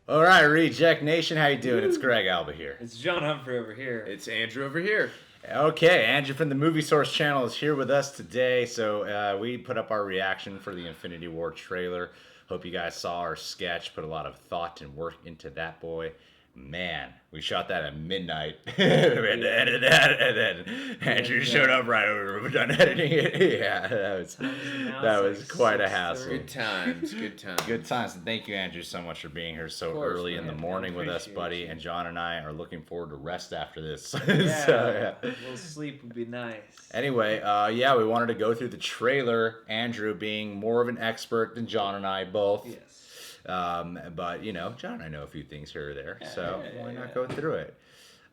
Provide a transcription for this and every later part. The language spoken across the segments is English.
All right, Reject Nation, how you doing? It's Greg Alba here. It's John Humphrey over here. It's Andrew over here. Okay, Andrew from the Movie Source channel is here with us today. So we put up our reaction for the Infinity War trailer. Hope you guys saw our sketch. Put a lot of thought and work into that boy. Man, we shot that at midnight. We had to edit that, and then Andrew showed up right when we were done editing it. Yeah, that was quite a hassle. Good times, good times. Good times. And thank you, Andrew, so much for being here so early in the morning with us, buddy. And John and I are looking forward to rest after this. Yeah, a little sleep would be nice. Anyway, we wanted to go through the trailer. Andrew being more of an expert than John and I both. Yes. But, you know, John and I know a few things here or there, so why not go through it?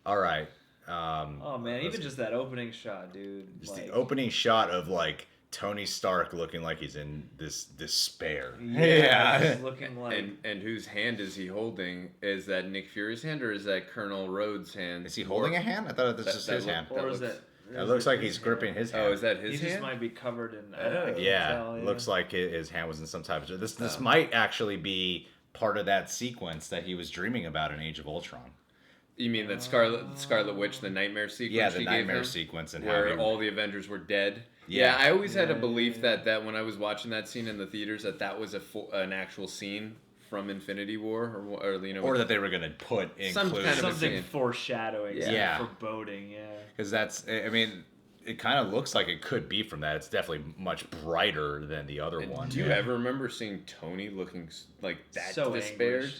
All right. Oh, man, even just that opening shot, dude. Just the opening shot of, like, Tony Stark looking like he's in this despair. Yeah. Looking like... And whose hand is he holding? Is that Nick Fury's hand or is that Colonel Rhodes' hand? Is he holding a hand? I thought that was just his hand. Or is that... It looks like he's gripping his hand. Oh, is that his hand? He just might be covered in... Looks like his hand was in some type of... This might actually be part of that sequence that he was dreaming about in Age of Ultron. You mean that Scarlet Witch, the nightmare sequence? Yeah, the nightmare sequence. And where all the Avengers were dead? Yeah, I always had a belief that when I was watching that scene in the theaters, that was an actual scene from Infinity War, or that they were gonna put something foreshadowing, foreboding, because that's, I mean, it kind of looks like it could be from that. It's definitely much brighter than the other one. Do you ever remember seeing Tony looking like that so despaired?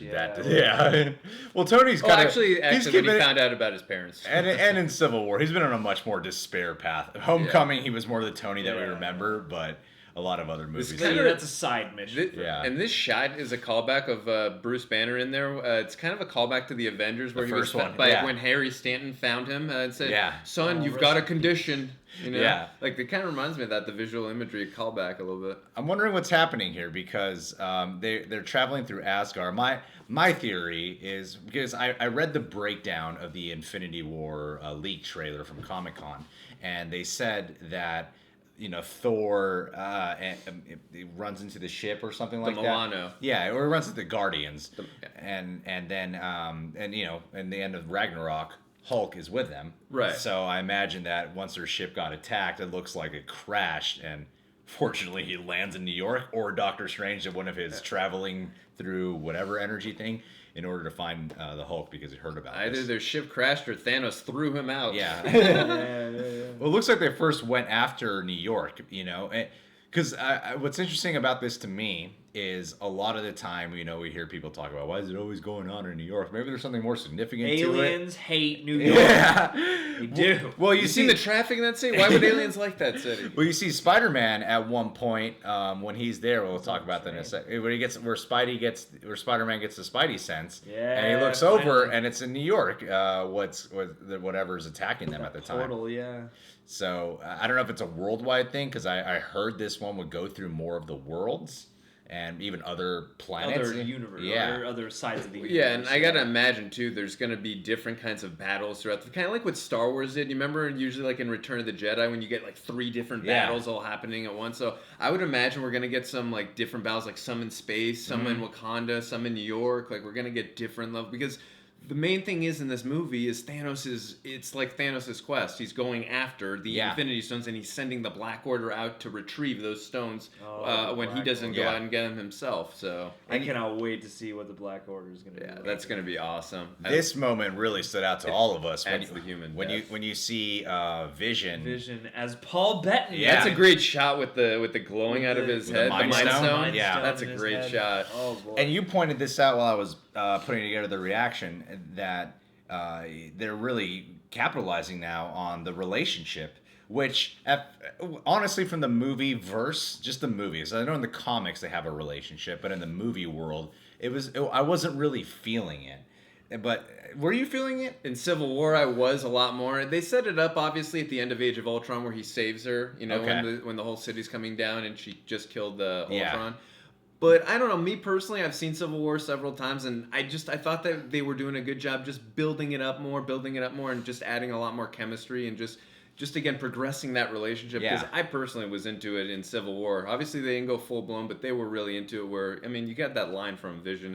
Well, Tony's kind of actually when he found out about his parents, and in Civil War, he's been on a much more despair path. Homecoming, he was more the Tony that we remember, but a lot of other movies. That's a side mission. And this shot is a callback of Bruce Banner in there. It's kind of a callback to the Avengers, where when Harry Stanton found him and said, "Son, you've got a condition." You know? Like, it kind of reminds me of that, the visual imagery callback a little bit. I'm wondering what's happening here because they're traveling through Asgard. My theory is, because I read the breakdown of the Infinity War leak trailer from Comic-Con, and they said that, you know, Thor he runs into the ship or something like that. Milano. Yeah, or he runs into the Guardians. And then you know, in the end of Ragnarok, Hulk is with them. Right. So I imagine that once their ship got attacked, it looks like it crashed, and fortunately he lands in New York, or Doctor Strange did one of his traveling through whatever energy thing in order to find the Hulk because he heard about it. Either their ship crashed or Thanos threw him out. Yeah. Well, it looks like they first went after New York, you know, because what's interesting about this to me is a lot of the time, you know, we hear people talk about, why is it always going on in New York? Maybe there's something more significant to it. Aliens hate New York. Yeah. They do. Well, you see the traffic in that city? Why would aliens like that city? Well, you see Spider-Man at one point when he's there. We'll talk about that in a second. Where Spider-Man gets the Spidey sense, and he looks over, and it's in New York. Whatever's attacking them at the time. Portal, yeah. So I don't know if it's a worldwide thing, because I heard this one would go through more of the worlds and even other planets, other universe, other sides of the universe. Yeah, and I gotta imagine too, there's gonna be different kinds of battles throughout. Kind of like what Star Wars did. You remember usually like in Return of the Jedi when you get like 3 different battles all happening at once. So I would imagine we're gonna get some like different battles, like some in space, some in Wakanda, some in New York. Like, we're gonna get different levels, because the main thing is in this movie is it's like Thanos' quest. He's going after the Infinity Stones, and he's sending the Black Order out to retrieve those stones when he doesn't go out and get them himself. So I cannot wait to see what the Black Order is going to be. Yeah, that's going to be awesome. This moment really stood out to all of us when you see Vision. Vision as Paul Bettany. Yeah, that's a great shot with the glowing out of his head. The Mind Stone. Yeah, that's a great shot. Oh boy. And you pointed this out while I was putting together the reaction, that they're really capitalizing now on the relationship, which honestly, from the movie verse, just the movies, I know in the comics they have a relationship, but in the movie world, I wasn't really feeling it. But were you feeling it? In Civil War, I was a lot more. They set it up, obviously, at the end of Age of Ultron, where he saves her, you know, when the whole city's coming down and she just killed the Ultron. But I don't know, me personally, I've seen Civil War several times, and I thought that they were doing a good job just building it up more, and just adding a lot more chemistry, and just just again progressing that relationship, because Yeah. I personally was into it in Civil War. Obviously they didn't go full blown, but they were really into it. Where I mean, you got that line from Vision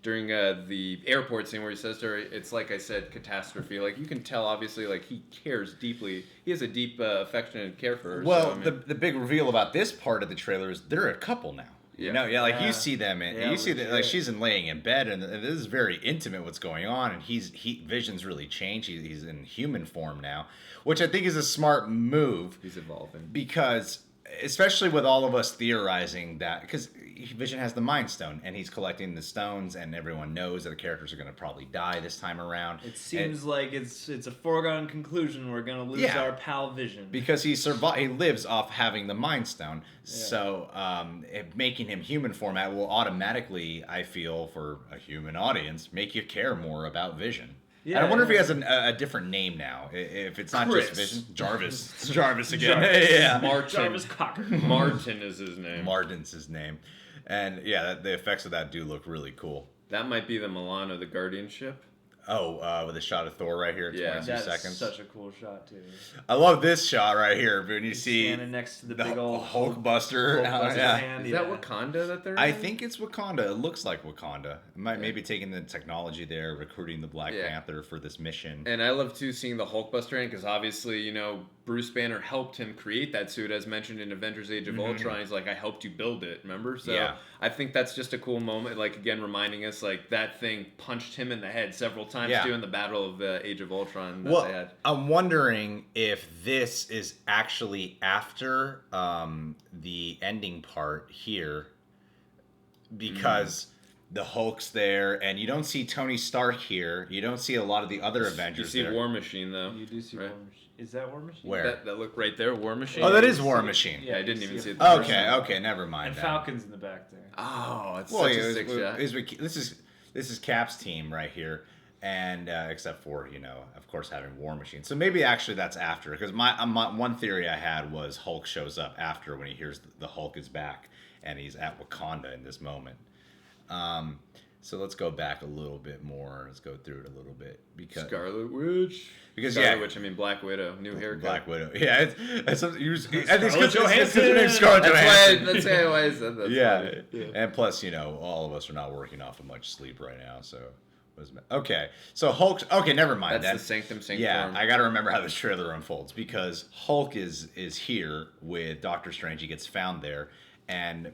during the airport scene where he says to her, "It's like I said, catastrophe." Like you can tell, obviously, like he cares deeply. He has a deep affectionate care for her. Well, so, I mean, the big reveal about this part of the trailer is they're a couple now. You know, like Yeah. you see them, and Yeah, you see that like legit. she's laying in bed, and this is very intimate what's going on, and Vision's really changed. He's in human form now, which I think is a smart move he's evolving. because, especially with all of us theorizing that, because Vision has the Mind Stone, and he's collecting the stones, and everyone knows that the characters are going to probably die this time around. It seems like it's a foregone conclusion we're gonna lose Yeah. our pal Vision. Because he lives off having the Mind Stone, so making him human format will automatically, I feel, for a human audience, make you care more about Vision. Yeah, and I wonder if he yeah. has a different name now. If it's not Chris. just Vision, Jarvis. It's Jarvis again. Jarvis. Yeah, Martin. Jarvis Cocker. Martin is his name. Martin's his name, and yeah, the effects of that do look really cool. That might be the Milan of the Guardianship. Oh, with a shot of Thor right here, Yeah. 22 That's seconds. such a cool shot too. I love this shot right here when you see Standing next to the the big old Hulkbuster. Hulkbuster Yeah. hand, Is that Wakanda that they're I in? think it's Wakanda. It looks like Wakanda. It might maybe taking the technology there, recruiting the Black Yeah. Panther for this mission. And I love too seeing the Hulkbuster in, because obviously, you know, Bruce Banner helped him create that suit, as mentioned in Avengers: Age of Ultron. He's like, I helped you build it, remember? So Yeah. I think that's just a cool moment, like again reminding us like that thing punched him in the head several times Yeah. too in the Battle of Age of Ultron that Well, they had. I'm wondering if this is actually after the ending part here, because the Hulk's there, and you don't see Tony Stark here. You don't see a lot of the other You Avengers see there. War Machine though. You do see Right. War Machine. Is that War Machine? Where? That look right there, War Machine. Oh, that is you War see it. Machine. Yeah, I didn't you even see it it. first. Okay, never mind. And then. Falcon's in the back there. Oh, it's Well, such yeah, a sick shot. This is Cap's team right here, and except for of course having War Machine. So maybe actually that's after, because my one theory I had was Hulk shows up after when he hears the Hulk is back and he's at Wakanda in this moment. So let's go back a little bit more. Let's go through it a little bit Scarlet Witch. Because, Scarlet yeah. Witch, I mean Black Widow, new haircut. Black Widow. Yeah, I think it's Scarlett Johansson. her name's Scarlett Johansson. That's why I said that. Yeah. And plus, all of us are not working off of much sleep right now, so okay. So Hulk. Okay, never mind. That's then. the Sanctum Sanctorum. Yeah, I got to remember how this trailer unfolds, because Hulk is here with Doctor Strange. He gets found there, and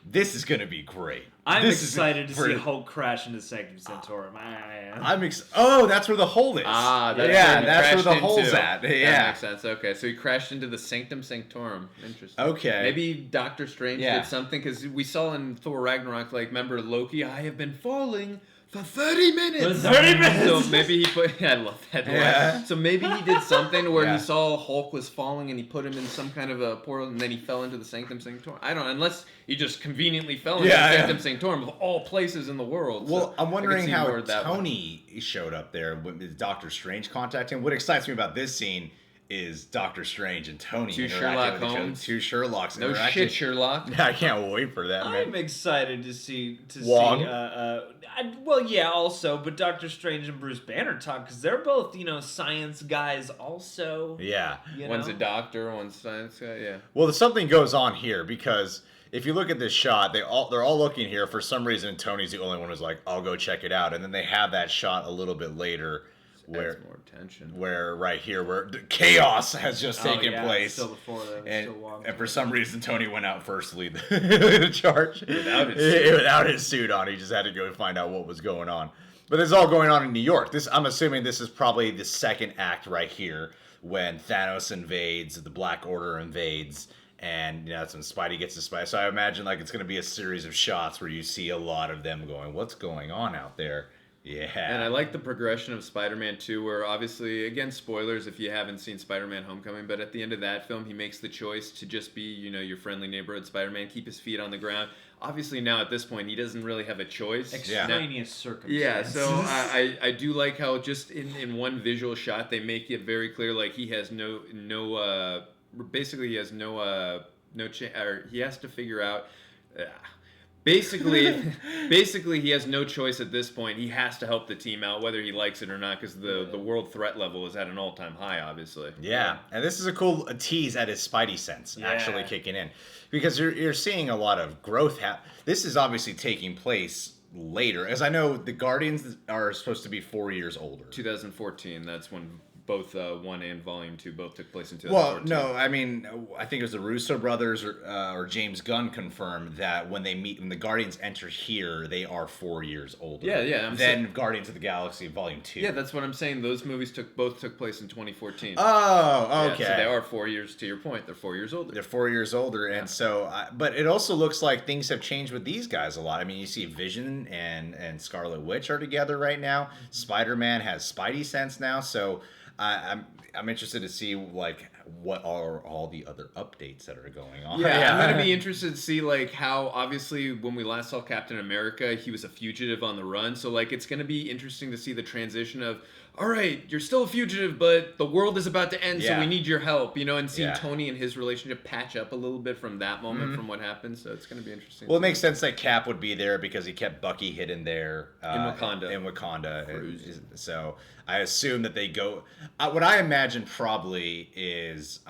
this is gonna be great. I'm This is excited to see pretty- Hulk crash into Sanctum Sanctorum. I am. Oh, that's where the hole is. Ah, that's yeah, where he that's where crashed the hole's into. at. That Yeah. makes sense. Okay, so he crashed into the Sanctum Sanctorum. Interesting. Okay. Maybe Doctor Strange Yeah. did something, because we saw in Thor Ragnarok, like, remember Loki? I have been falling for 30 minutes. For 30 minutes. So maybe he put. I love that line. Yeah. So maybe he did something where Yeah. he saw Hulk was falling and he put him in some kind of a portal, and then he fell into the Sanctum Sanctorum. I don't know, unless he just conveniently fell into Yeah, the yeah. Sanctum Sanctorum of all places in the world. Well, So I'm I wondering could see how more of that one. Tony showed up there with Doctor Strange contacting him. What excites me about this scene is Doctor Strange and Tony Two interacting Sherlock with each other. Holmes. Two Sherlocks. No interacting. shit, Sherlock. I can't wait for that, man. I'm excited to see Wong? well, yeah, also, but Doctor Strange and Bruce Banner talk, because they're both science guys also. Yeah. One's a doctor, one's a science guy. Yeah. Well, something goes on here, because if you look at this shot, they're all looking here. For some reason, Tony's the only one who's like, "I'll go check it out," and then they have that shot a little bit later, where Adds more tension. right here, where the chaos has just Oh, taken yeah, place. Still before them. And, Still Wong. and for some reason, Tony went out first to lead the charge. Without his suit on. He just had to go find out what was going on. But this is all going on in New York. I'm assuming this is probably the second act right here, when Thanos invades, the Black Order invades, and that's when Spidey gets to Spidey. So I imagine it's going to be a series of shots where you see a lot of them going, "What's going on out there?" Yeah. And I like the progression of Spider-Man 2, where obviously, again, spoilers if you haven't seen Spider-Man Homecoming, but at the end of that film, he makes the choice to just be, your friendly neighborhood Spider-Man, keep his feet on the ground. Obviously, now at this point, he doesn't really have a choice. Extraneous circumstances. Yeah, so I do like how just in one visual shot, they make it very clear, like, he has basically he has or he has to figure out... Basically, he has no choice at this point. He has to help the team out, whether he likes it or not, because the world threat level is at an all-time high, obviously. Yeah, and this is a cool tease at his Spidey sense actually kicking in, because you're seeing a lot of growth. This is obviously taking place later, as I know the Guardians are supposed to be 4 years older. 2014. That's when both 1 and Volume 2 both took place in 2014. Well, no, I mean, I think it was the Russo brothers or James Gunn confirmed that when the Guardians enter here, they are 4 years older. Yeah. Than Guardians of the Galaxy Volume 2. Yeah, that's what I'm saying. Those movies both took place in 2014. Oh, okay. Yeah, so they are 4 years, to your point. They're 4 years older. They're 4 years older, and so, but it also looks like things have changed with these guys a lot. I mean, you see Vision and Scarlet Witch are together right now. Spider-Man has Spidey sense now, so I'm interested to see like what are all the other updates that are going on. Yeah, I'm gonna be interested to see like how obviously when we last saw Captain America, he was a fugitive on the run. So like it's gonna be interesting to see the transition of, all right, you're still a fugitive, but the world is about to end, so we need your help, and see Tony and his relationship patch up a little bit from that moment, from what happened. So it's going to be interesting. Well, it makes sense that Cap would be there because he kept Bucky hidden there in Wakanda. In Wakanda, so I assume that they go. What I imagine probably is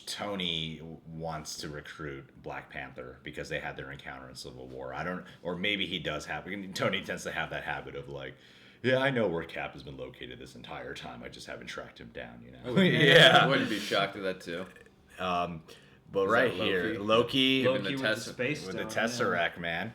Tony wants to recruit Black Panther because they had their encounter in Civil War. Or maybe he does have. Tony tends to have that habit of like, yeah, I know where Cap has been located this entire time. I just haven't tracked him down, I wouldn't be shocked at that too. But right here, Loki with the space with the Tesseract, man.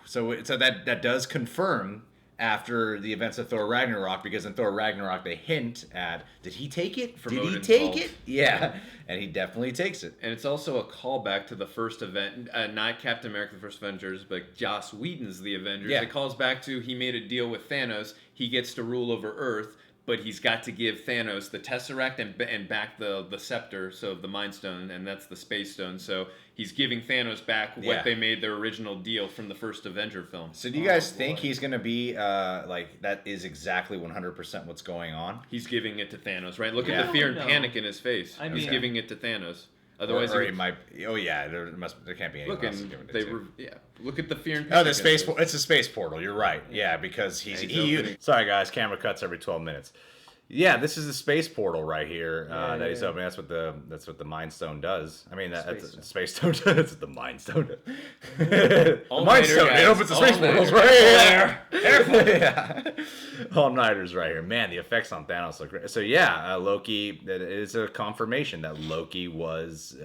So that does confirm after the events of Thor Ragnarok, because in Thor Ragnarok they hint at, did he take it? From did Odin's he take vault. it? Yeah, and he definitely takes it. And it's also a callback to the first event, not Captain America: The First Avengers, but Joss Whedon's The Avengers. Yeah. It calls back to he made a deal with Thanos. He gets to rule over Earth, but he's got to give Thanos the Tesseract and back the scepter, so the Mind Stone, and that's the Space Stone. So he's giving Thanos back what they made their original deal from the first Avenger film. So do you guys think he's going to be, like, that is exactly 100% what's going on? He's giving it to Thanos, right? Look at the fear and panic in his face. He's giving it to Thanos. Otherwise, he might. Oh yeah, there can't be anyone else giving it to. Look at the fear and Oh, panic. the space. It's a space portal. You're right. Yeah, because he sorry guys, camera cuts every 12 minutes. Yeah, this is the space portal right here that he's opening. That's what the Mind Stone does. I mean, that's the Space Stone. That's what the Mind Stone does. The Mind Stone. It opens the space portals right here. Careful. Yeah. All-nighters right here. Man, the effects on Thanos look great. So yeah, Loki. It is a confirmation that Loki was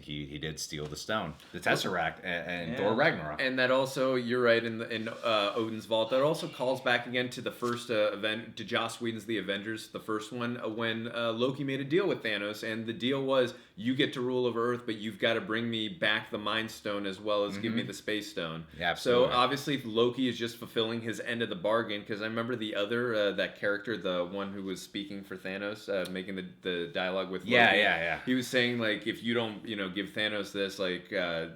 he did steal the stone, the Tesseract, and Thor Ragnarok. And that also, you're right, in Odin's vault. That also calls back again to the first event, to Joss Whedon's The Avengers, the first one, when Loki made a deal with Thanos, and the deal was, you get to rule over Earth, but you've got to bring me back the Mind Stone as well as give me the Space Stone. Yeah, absolutely. So obviously Loki is just fulfilling his end of the bargain, because I remember the other, that character, the one who was speaking for Thanos, making the dialogue with Loki. Yeah. He was saying, like, if you don't, give Thanos this, like,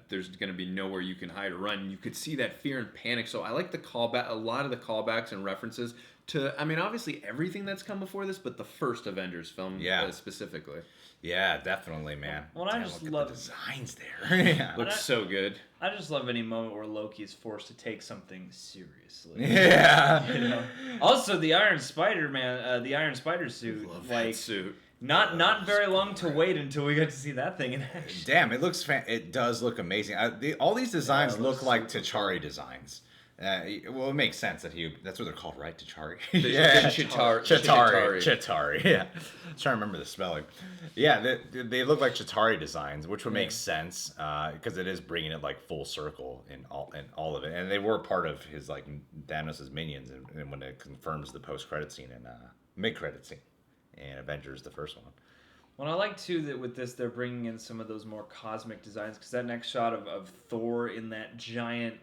there's going to be nowhere you can hide or run. You could see that fear and panic. So I like the callback, a lot of the callbacks and references to, I mean, obviously everything that's come before this, but the first Avengers film specifically. Yeah, definitely, man. Well, I just love the designs there. Looks so good. I just love any moment where Loki is forced to take something seriously. Yeah. Also, the Iron Spider suit. Love that suit. Not very long to wait until we get to see that thing in action. Damn, it does look amazing. All these designs look like T'Chari designs. Well, it makes sense that's what they're called, right? T'Chari. Chitauri. Yeah, I'm trying to remember the spelling. Yeah, they look like Chitauri designs, which would make sense because it is bringing it like full circle in all of it, and they were part of his like Thanos' minions, and when it confirms the post-credit scene and mid-credit scene in Avengers, the first one. Well, I like, too, that with this, they're bringing in some of those more cosmic designs, because that next shot of Thor in that giant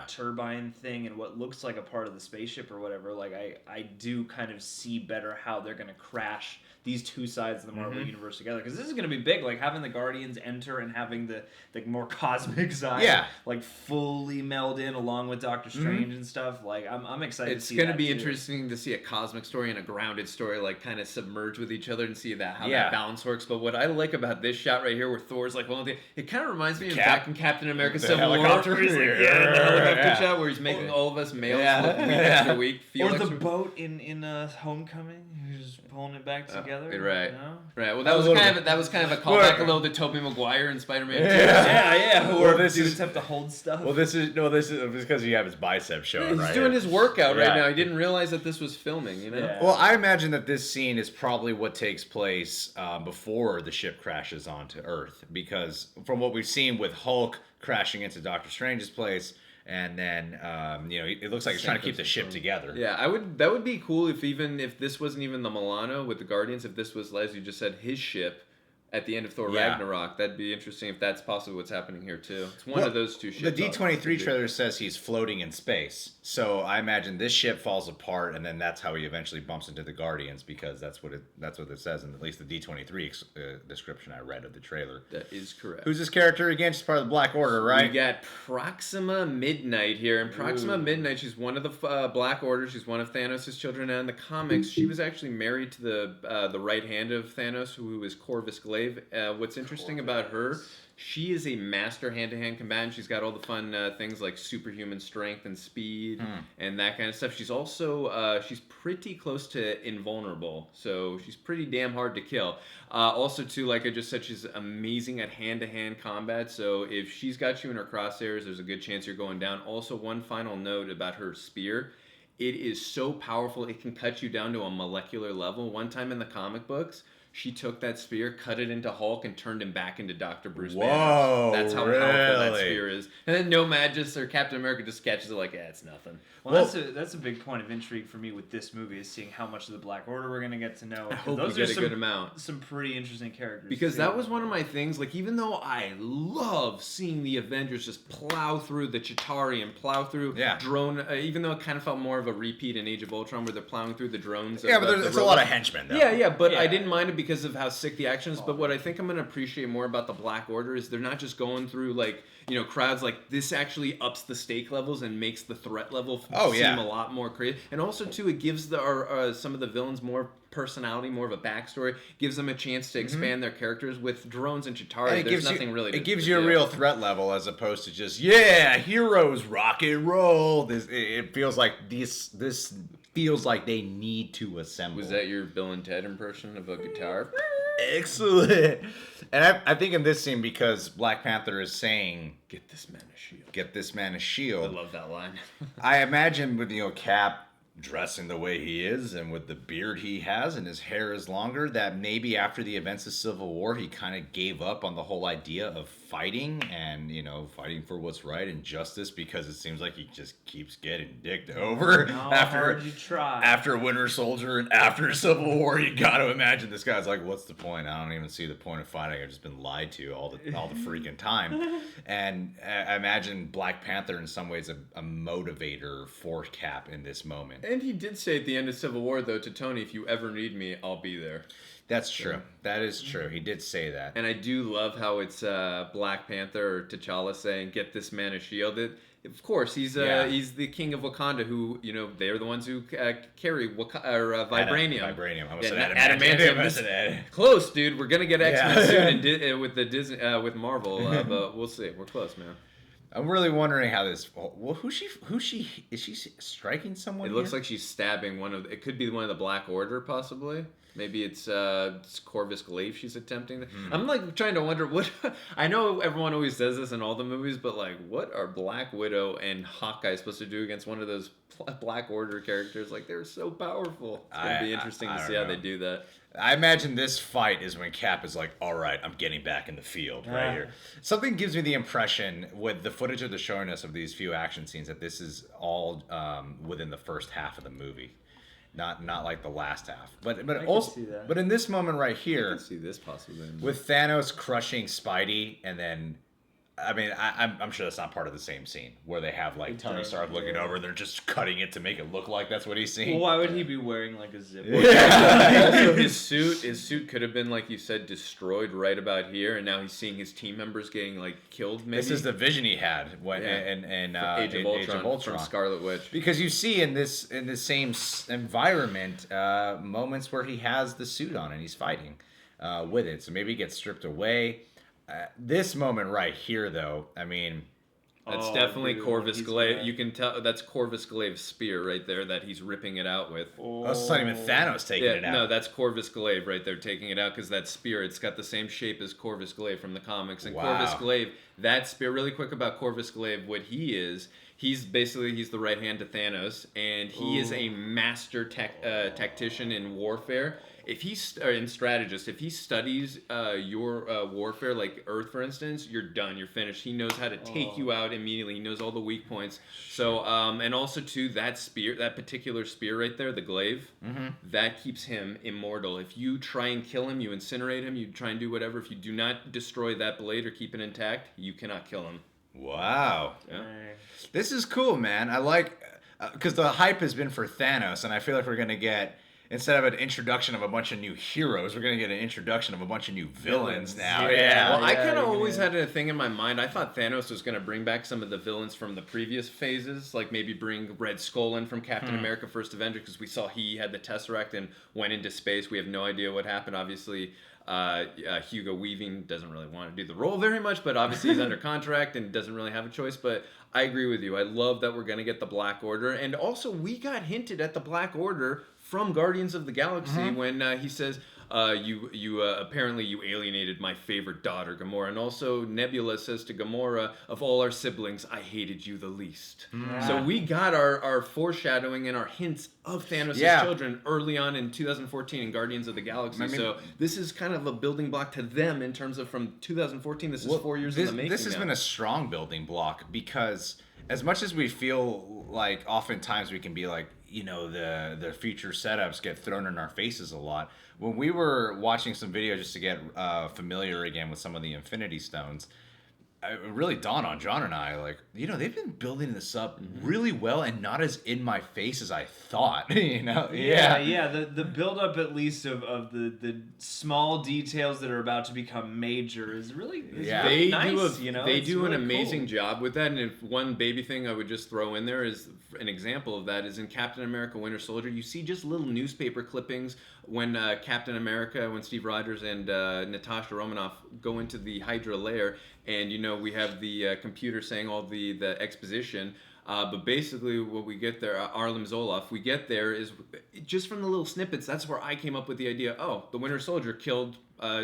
turbine thing and what looks like a part of the spaceship or whatever, like, I do kind of see better how they're going to crash these two sides of the Marvel Universe together, because this is going to be big, like, having the Guardians enter and having the more cosmic side, like, fully meld in along with Doctor Strange and stuff. Like, I'm excited to see that, It's going to be interesting to see a cosmic story and a grounded story, like, kind of submerge with each other and see how that balance bounce works. But what I like about this shot right here, where Thor's like, well, it kind of reminds me of Cap- back in Captain America the Civil War. helicopter? Where he's like, the helicopter shot where he's making all of us males look week after week. Feel Or the extra- boat in Homecoming, who's just pulling it back together. Right. No? Right. Well, that was kind of a callback a little to Tobey Maguire in Spider-Man 2. Yeah. Well, Or this dudes is- have to hold stuff. Well, this is because you have his biceps showing. He's right doing here. his workout right Yeah. now. He didn't realize that this was filming, you know? Yeah. Well, I imagine that this scene is probably what takes place before the ship crashes onto Earth, because from what we've seen with Hulk crashing into Doctor Strange's place, and then it looks like he's trying to keep the ship together. Yeah, that would be cool if this wasn't even the Milano with the Guardians, if this was, as you just said, his ship at the end of Thor Yeah. Ragnarok. That'd be interesting if that's possibly what's happening here too. It's one of those two ships. The D23 trailer says he's floating in space, so I imagine this ship falls apart, and then that's how he eventually bumps into the Guardians, because that's what it says in at least the D23 description I read of the trailer. That is correct. Who's this character again? She's part of the Black Order, right? We got Proxima Midnight here, and Proxima Midnight, she's one of the Black Order. She's one of Thanos' children. And in the comics, she was actually married to the right hand of Thanos, who is Corvus Glaive. What's interesting about her, she is a master hand-to-hand combatant. She's got all the fun things like superhuman strength and speed and that kind of stuff. She's also she's pretty close to invulnerable, so she's pretty damn hard to kill. Also, too, like I just said, she's amazing at hand-to-hand combat. So if she's got you in her crosshairs, there's a good chance you're going down. Also, one final note about her spear. It is so powerful, it can cut you down to a molecular level. One time in the comic books, she took that spear, cut it into Hulk, and turned him back into Dr. Bruce Banner. Whoa, That's how powerful that really? spear is. And then Nomad or Captain America just catches it like, it's nothing. Well, that's a big point of intrigue for me with this movie, is seeing how much of the Black Order we're going to get to know. I hope we Those get are a good amount. Some pretty interesting characters. Because too. that was one of my things, like, even though I love seeing the Avengers just plow through the Chitauri and plow through drone, even though it kind of felt more of a repeat in Age of Ultron where they're plowing through the drones. Yeah, but there's a lot of henchmen, though. Yeah, but I didn't mind it because of how sick the action is. But what I think I'm going to appreciate more about the Black Order is they're not just going through, like, crowds. Like, this actually ups the stake levels and makes the threat level seem a lot more crazy. And also, too, it gives some of the villains more personality, more of a backstory, gives them a chance to expand their characters. With drones and Chitauri, there's nothing really. It gives you a real threat level as opposed to just heroes rock and roll. It feels like this feels like they need to assemble. Was that your Bill and Ted impression of a guitar? Excellent. And I think in this scene, because Black Panther is saying, "Get this man a shield." Get this man a shield. I love that line. I imagine with Cap dressing the way he is and with the beard he has and his hair is longer, that maybe after the events of Civil War he kind of gave up on the whole idea of fighting and fighting for what's right and justice, because it seems like he just keeps getting dicked over after Winter Soldier and after Civil War. You got to imagine this guy's like, what's the point? I don't even see the point of fighting. I've just been lied to all the freaking time. And I imagine Black Panther in some ways a motivator for Cap in this moment. And he did say at the end of Civil War, though, to Tony, if you ever need me, I'll be there. That's true. That is true. He did say that. And I do love how it's Black Panther or T'Challa saying, "Get this man a shield." Of course, he's the king of Wakanda, who they're the ones who carry vibranium. Vibranium. I almost said adamantium. Close, dude. We're gonna get X-Men soon with the Disney with Marvel, but we'll see. We're close, man. I'm really wondering how this. Well, who's she? Is she striking someone? It looks like she's stabbing one of. It could be one of the Black Order, possibly. Maybe it's Corvus Glaive she's attempting. I'm like trying to wonder what. I know everyone always says this in all the movies, but like, what are Black Widow and Hawkeye supposed to do against one of those Black Order characters? Like, they're so powerful. It's gonna be interesting to see how they do that. I imagine this fight is when Cap is like, all right, I'm getting back in the field right here. Something gives me the impression with the footage of the showing us of these few action scenes that this is all within the first half of the movie. Not like the last half. But also, but in this moment right here, I can see this possibly. With Thanos crushing Spidey and then I mean, I'm sure that's not part of the same scene where they have like Tony Stark looking over and they're just cutting it to make it look like that's what he's seeing. Well, why would he be wearing like a zip? Also, his suit could have been, like you said, destroyed right about here, and now he's seeing his team members getting like killed. Maybe this is the vision he had when in Age of Ultron from Scarlet Witch. Because you see in this same environment moments where he has the suit on and he's fighting. with it. So maybe he gets stripped away. This moment right here, though, I mean... That's definitely Corvus Glaive. You can tell that's Corvus Glaive's spear right there that he's ripping it out with. Oh, it's not even Thanos taking it out. No, that's Corvus Glaive right there taking it out because that spear, it's got the same shape as Corvus Glaive from the comics. And Corvus Glaive, that spear, really quick about Corvus Glaive, what he is, he's the right hand to Thanos, and he is a master tactician in warfare. If he's in strategist, if he studies your warfare, like Earth, for instance, you're done. You're finished. He knows how to take you out immediately. He knows all the weak points. So, and also too, that spear, that particular spear right there, the glaive, that keeps him immortal. If you try and kill him, you incinerate him, you try and do whatever. If you do not destroy that blade or keep it intact, you cannot kill him. Wow. Yeah. This is cool, man. I like, because the hype has been for Thanos, and I feel like we're going to get... Instead of an introduction of a bunch of new heroes, we're going to get an introduction of a bunch of new villains now. Yeah. Well, I kind of always had a thing in my mind. I thought Thanos was going to bring back some of the villains from the previous phases, like maybe bring Red Skull in from Captain America First Avenger, because we saw he had the Tesseract and went into space. We have no idea what happened. Obviously, Hugo Weaving doesn't really want to do the role very much, but obviously he's under contract and doesn't really have a choice. But I agree with you. I love that we're going to get the Black Order. And also, we got hinted at the Black Order from Guardians of the Galaxy when he says, you apparently you alienated my favorite daughter, Gamora. And also Nebula says to Gamora, of all our siblings, I hated you the least. So we got our foreshadowing and our hints of Thanos' children early on in 2014 in Guardians of the Galaxy. So this is kind of a building block to them in terms of from 2014. This is 4 years in the making. This has been a strong building block because as much as we feel like oftentimes we can be like, you know, the future setups get thrown in our faces a lot. When we were watching some videos just to get familiar again with some of the Infinity Stones, it really dawned on John and I, like, you know, they've been building this up really well and not as in my face as I thought, you know? The build-up, at least, of the small details that are about to become major is really they nice, They do really an amazing cool. job with that, and if one baby thing I would just throw in there is an example of that is in Captain America Winter Soldier. You see just little newspaper clippings when Captain America, when Steve Rogers and Natasha Romanoff go into the Hydra lair, and you know we have the computer saying all the exposition. But basically what we get there, Arlim Zoloff, we get there is just from the little snippets, that's where I came up with the idea, the Winter Soldier killed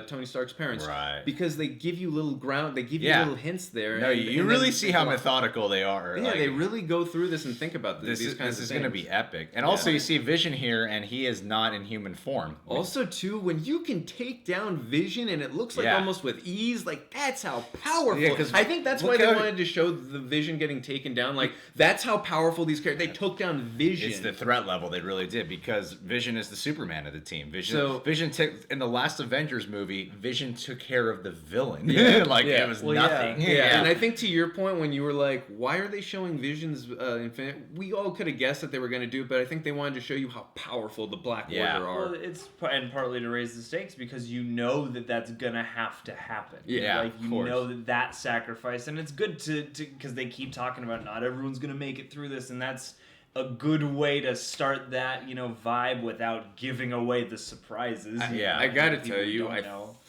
Tony Stark's parents. Right. Because they give you little ground, they give you little hints there. No, you really see how methodical they are. Yeah, like, they really go through this and think about this. This is going to be epic. And also you see Vision here, and he is not in human form. Also, too, when you can take down Vision, and it looks like almost with ease, like, that's how powerful. Yeah, I think that's why they wanted to show the Vision getting taken down. Like, that's how powerful these characters, they took down Vision. It's the threat level they really did, because Vision is the Superman of the team. Vision in the last Avengers movie, Vision took care of the villain. It was nothing. Yeah. And I think to your point when you were like, why are they showing Vision's Infinite? We all could have guessed that they were going to do it, but I think they wanted to show you how powerful the Black Order are. Well, it's and partly to raise the stakes because you know that that's going to have to happen. Yeah, like you know that sacrifice, and it's good to because they keep talking about not everyone's going to make it through this, and that's a good way to start that, vibe without giving away the surprises. I gotta tell you, I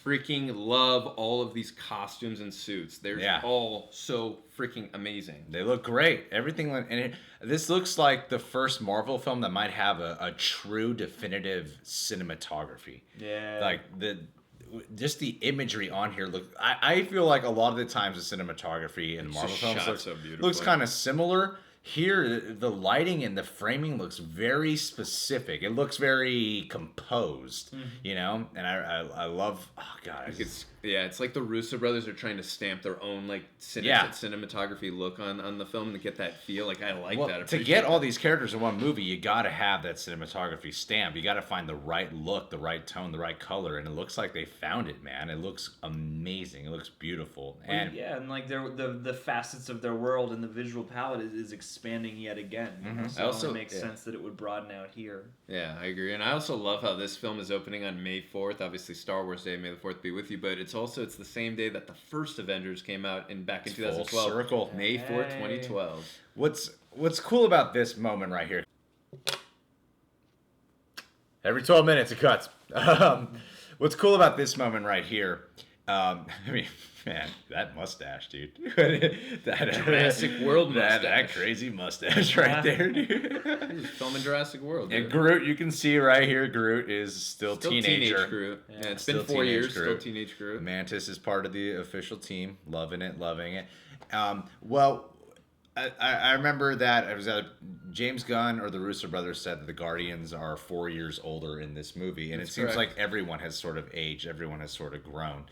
freaking love all of these costumes and suits. They're all so freaking amazing. They look great. Everything, this looks like the first Marvel film that might have a true definitive cinematography. Yeah. Like just the imagery on here I feel like a lot of the times the cinematography in Marvel films looks kind of similar. Here, the lighting and the framing looks very specific. It looks very composed, and I love. Oh God, it's like the Russo brothers are trying to stamp their own cinematography look on the film to get that feel. Like I like that. To get all these characters in one movie, you got to have that cinematography stamp. You got to find the right look, the right tone, the right color, and it looks like they found it, man. It looks amazing. It looks beautiful, and like the facets of their world and the visual palette is expanding yet again. So it makes sense that it would broaden out here. Yeah, I agree. And I also love how this film is opening on May 4th. Obviously, Star Wars Day, May the 4th be with you. But it's the same day that the first Avengers came out back in 2012. Full circle. May 4th, 2012. What's cool about this moment right here? Every 12 minutes it cuts. What's cool about this moment right here? I mean, man, that mustache, dude. that Jurassic World mustache. That crazy mustache right there, dude. He's filming Jurassic World. And dude. Groot, you can see right here, Groot is still teenager. Teenage Groot. Yeah, it's been Still 4 years. Groot. Still teenage Groot. Mantis is part of the official team. Loving it, loving it. Well, I remember that it was James Gunn or the Russo brothers said that the Guardians are 4 years older in this movie, and That's it seems correct. like everyone has sort of aged, everyone has sort of grown.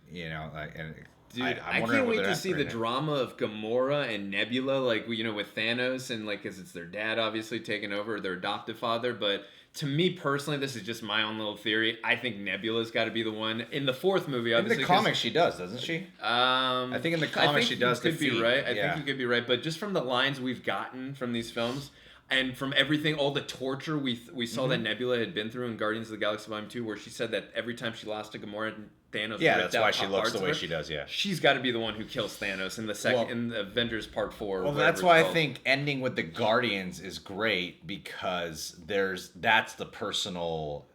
You know, and Dude, I'm I wondering can't what wait they're to see the after in it. drama of Gamora and Nebula, like, you know, with Thanos and, like, because it's their dad obviously taking over, their adoptive father. But to me personally, this is just my own little theory. I think Nebula's got to be the one in the fourth movie. In Obviously, the comics, she does, doesn't she? I think in the comics she does You could be defeat- right. I yeah. think you could be right. But just from the lines we've gotten from these films. And from everything, all the torture we saw that Nebula had been through in Guardians of the Galaxy Volume 2, where she said that every time she lost to Gamora, Thanos Yeah, ripped that's out why she looks parts the of way her. she does. Yeah. She's got to be the one who kills Thanos in the Well- in the Avengers Part 4. or Well, whatever that's it's why I called. think ending with the Guardians is great because that's the personal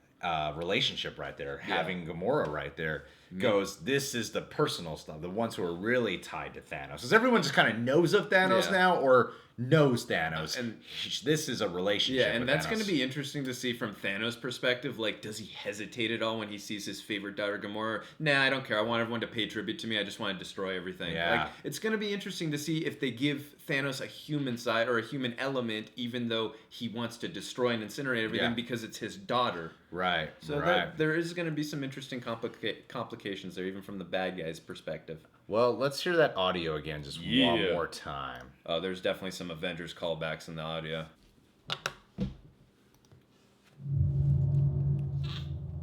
relationship right there. Yeah. Having Gamora right there goes, this is the personal stuff, the ones who are really tied to Thanos. Because everyone just kind of knows of Thanos Yeah. now or knows Thanos. And- this is a relationship. Yeah, and with that's Thanos. going to be interesting to see from Thanos' perspective. Like, does he hesitate at all when he sees his favorite daughter, Gamora? Nah, I don't care. I want everyone to pay tribute to me. I just want to destroy everything. Yeah. Like, it's going to be interesting to see if they give Thanos a human side or a human element, even though he wants to destroy and incinerate everything Yeah. because it's his daughter. Right. So right. there is going to be some interesting complications there, even from the bad guy's perspective. Well, let's hear that audio again just one Yeah. more time. There's definitely some Avengers callbacks in the audio.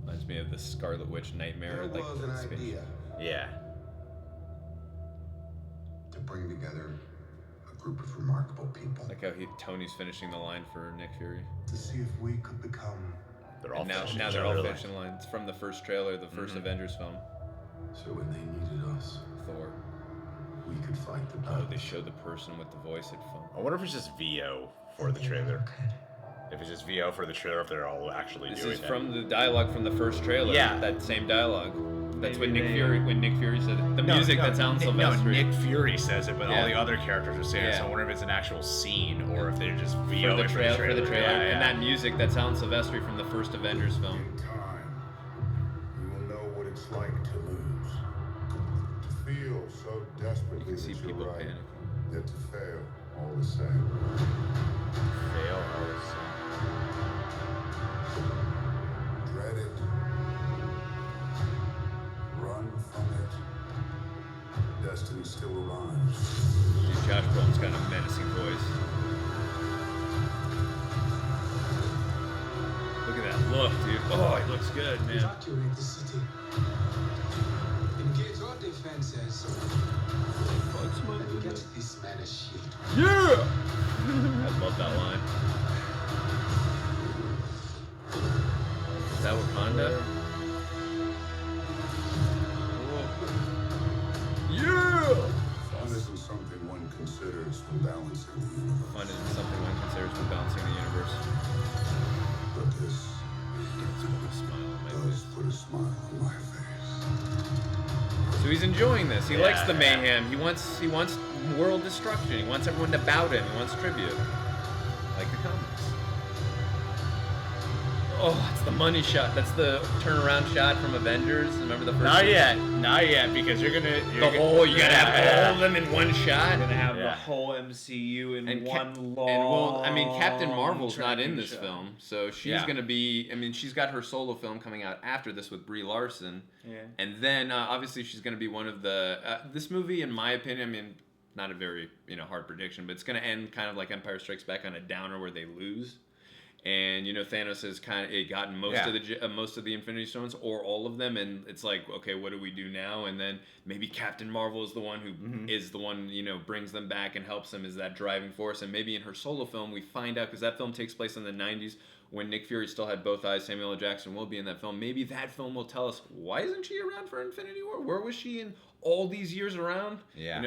Reminds me of the Scarlet Witch nightmare. There like was the an space- idea Yeah. to bring together a group of remarkable people Like how Tony's finishing the line for Nick Fury. to see if we could become. They're all And now finishing they're each all other finishing lines from the first trailer, the 1st Avengers film, So when they needed us, Thor. we could fight the Oh, battle. they showed the person with the voice headphone. I wonder if it's just VO for the trailer. If it's just VO for the trailer, if they're all actually This doing is that. from the dialogue from the first trailer. Yeah. That same dialogue. That's Maybe when Nick Fury said it. The music that sounds No, Sylvester. Nick Fury says it, but Yeah. all the other characters are saying it. So I Yeah. wonder if it's an actual scene or if they're just VO for the it trailer. For the trailer. Yeah, And yeah. that music that sounds Sylvester from the first Avengers film. In time, we will know what it's like to lose. To feel so desperately You can see that you're people right, panicking. yet to fail all the same. Fail always. Dread it. Run from it. Destiny still arrives. Dude, Josh Brolin's got a menacing voice. Look at that look, dude. Oh, he looks good, man. Evacuate the city. Engage all defenses. And get this man a shield. Yeah! I love that line. Is that Wakanda? Yeah! Fun isn't something one considers when balancing the universe. Fun isn't something one considers when balancing the universe. But this It's put a smile on my does face. put a smile on my face. So he's enjoying this. He Yeah, likes the yeah. mayhem. He wants world destruction. He wants everyone to bow to him. He wants tribute. Like the comics. Oh, it's the money shot. That's the turnaround shot from Avengers. Remember the first Not one? yet, because you're gonna. You gotta have all of them in one shot. We're gonna have Yeah. the whole MCU in And one long. And well, I mean, Captain Marvel's not in tracking this shot. film, so she's Yeah. gonna be. I mean, she's got her solo film coming out after this with Brie Larson, Yeah. and then obviously she's gonna be one of the. This movie, in my opinion, I mean, not a very hard prediction, but it's gonna end kind of like Empire Strikes Back on a downer where they lose. And Thanos has kind of gotten most of the Infinity Stones or all of them, and it's like, okay, what do we do now? And then maybe Captain Marvel is the one who is the one brings them back and helps them, is that driving force. And maybe in her solo film we find out, because that film takes place in the 90s when Nick Fury still had both eyes. Samuel L. Jackson will be in that film. Maybe that film will tell us, why isn't she around for Infinity War? Where was she in all these years around? Yeah.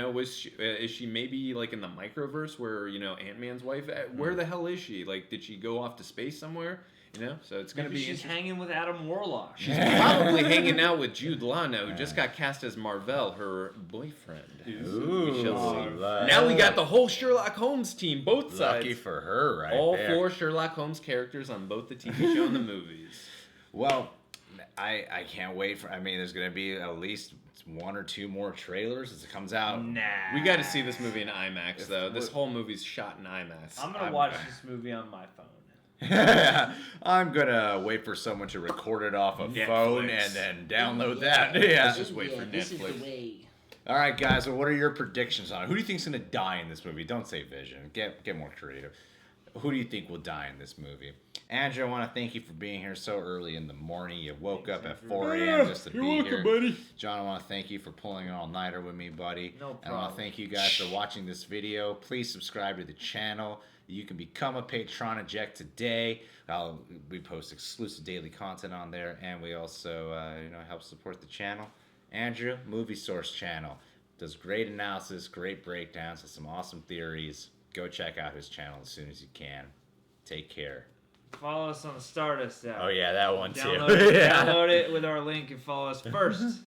Is she maybe like in the microverse where Ant-Man's wife? Where the hell is she? Like, did she go off to space somewhere? You know, so it's gonna Maybe be she's interesting. hanging with Adam Warlock. She's probably hanging out with Jude Law now, who just got cast as Marvell, her boyfriend. Ooh, We shall see. love- Now we got the whole Sherlock Holmes team, both sides. Lucky for her, right All there. 4 Sherlock Holmes characters on both the TV show and the movies. Well, I can't wait for. I mean, there's gonna be at least 1 or 2 more trailers as it comes out. Nah. We got to see this movie in IMAX, though. This whole movie's shot in IMAX. I'm gonna watch this movie on my phone. I'm gonna wait for someone to record it off a Netflix. phone and then download that. Yeah. Let's just wait for This is Netflix. the way. All right, guys. So what are your predictions on it? Who do you think's gonna die in this movie? Don't say Vision. Get more creative. Who do you think will die in this movie? Andrew, I want to thank you for being here so early in the morning. You woke up at 4 a.m. just to be here. buddy. John, I want to thank you for pulling an all-nighter with me, buddy. No And I want problem. to thank you guys for watching this video. Please subscribe to the channel. You can become a patron eject today. We post exclusive daily content on there, and we also help support the channel. Andrew, Movie Source channel, does great analysis, great breakdowns, has some awesome theories. Go check out his channel as soon as you can. Take care. Follow us on the Stardust app. Oh yeah, that one too. Download it, Yeah. download it with our link and follow us first.